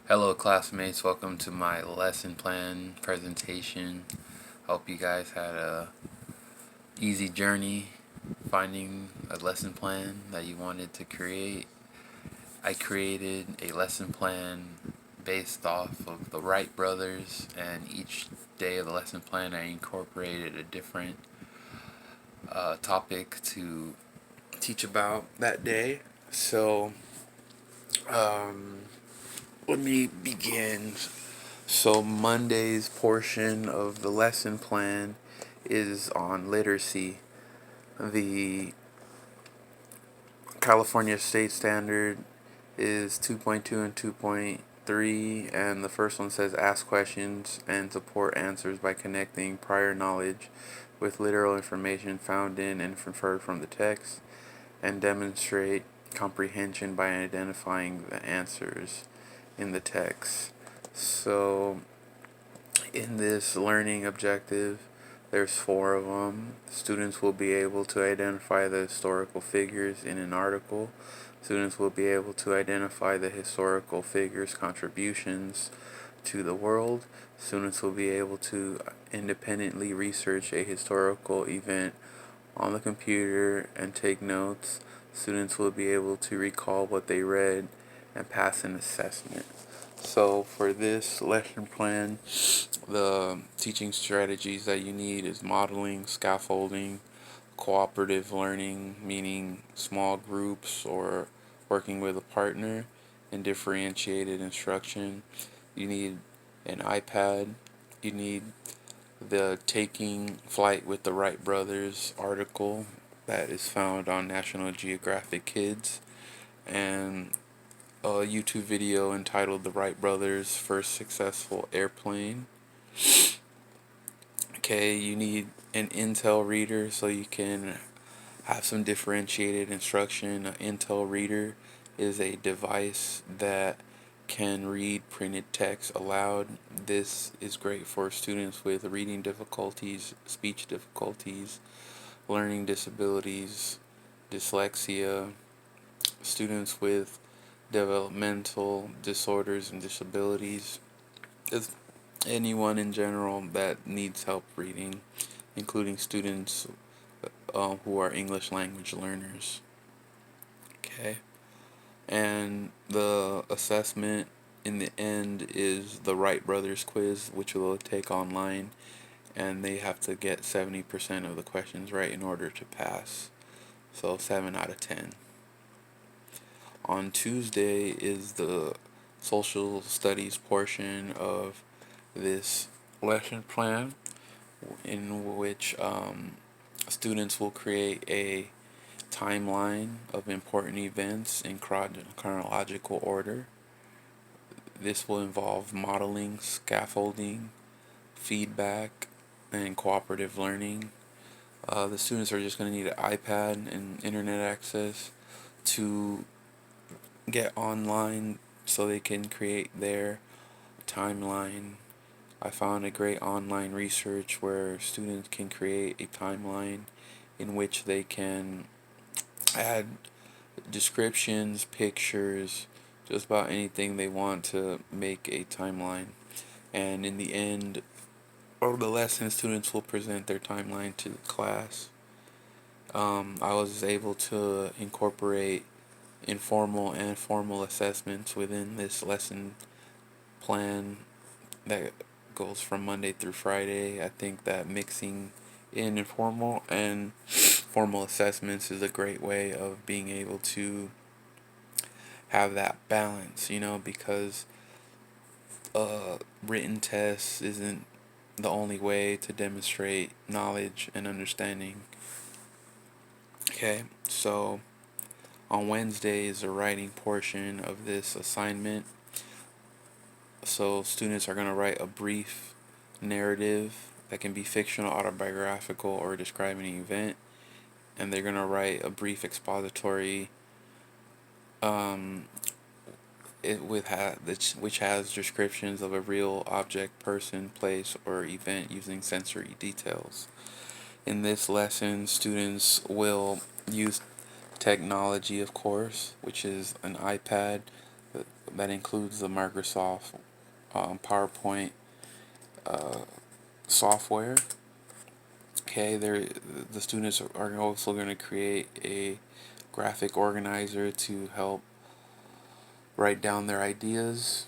Hello, classmates. Welcome to my lesson plan presentation. Hope you guys had a easy journey finding a lesson plan that you wanted to create. I created a lesson plan based off of the Wright brothers, and each day of the lesson plan I incorporated a different topic to teach about that day. So, um, let me begin. So Monday's portion of the lesson plan is on literacy. The California State Standard is 2.2 and 2.3, and the first one says ask questions and support answers by connecting prior knowledge with literal information found in and inferred from the text, and demonstrate comprehension by identifying the answers in the text. So in this learning objective, there's four of them. Students will be able to identify the historical figures in an article. Students will be able to identify the historical figures' contributions to the world. Students will be able to independently research a historical event on the computer and take notes. Students will be able to recall what they read and pass an assessment. So for this lesson plan, the teaching strategies that you need is modeling, scaffolding, cooperative learning, meaning small groups or working with a partner, and differentiated instruction. You need an iPad. You need the Taking Flight with the Wright Brothers article that is found on National Geographic Kids, and a YouTube video entitled The Wright Brothers' First Successful Airplane. Okay, you need an Intel reader so you can have some differentiated instruction. An Intel reader is a device that can read printed text aloud. This is great for students with reading difficulties, speech difficulties, learning disabilities, dyslexia, students with developmental disorders and disabilities, just anyone in general that needs help reading, including students who are English language learners. Okay, and the assessment in the end is the Wright Brothers quiz, which will take online, and they have to get 70% of the questions right in order to pass. So 7 out of 10. On Tuesday is the social studies portion of this lesson plan, in which students will create a timeline of important events in chronological order. This will involve modeling, scaffolding, feedback, and cooperative learning. The students are just going to need an iPad and internet access to get online so they can create their timeline. I found a great online research where students can create a timeline in which they can add descriptions, pictures, just about anything they want to make a timeline. And in the end of the lesson, students will present their timeline to the class. I was able to incorporate informal and formal assessments within this lesson plan that goes from Monday through Friday. I think that mixing in informal and formal assessments is a great way of being able to have that balance, because written tests isn't the only way to demonstrate knowledge and understanding. Okay, so on Wednesday is the writing portion of this assignment. So students are going to write a brief narrative that can be fictional, autobiographical, or describing an event, and they're going to write a brief expository um, which has descriptions of a real object, person, place, or event using sensory details. In this lesson, students will use technology, of course, which is an iPad, that includes the Microsoft PowerPoint software. Okay, the students are also going to create a graphic organizer to help write down their ideas.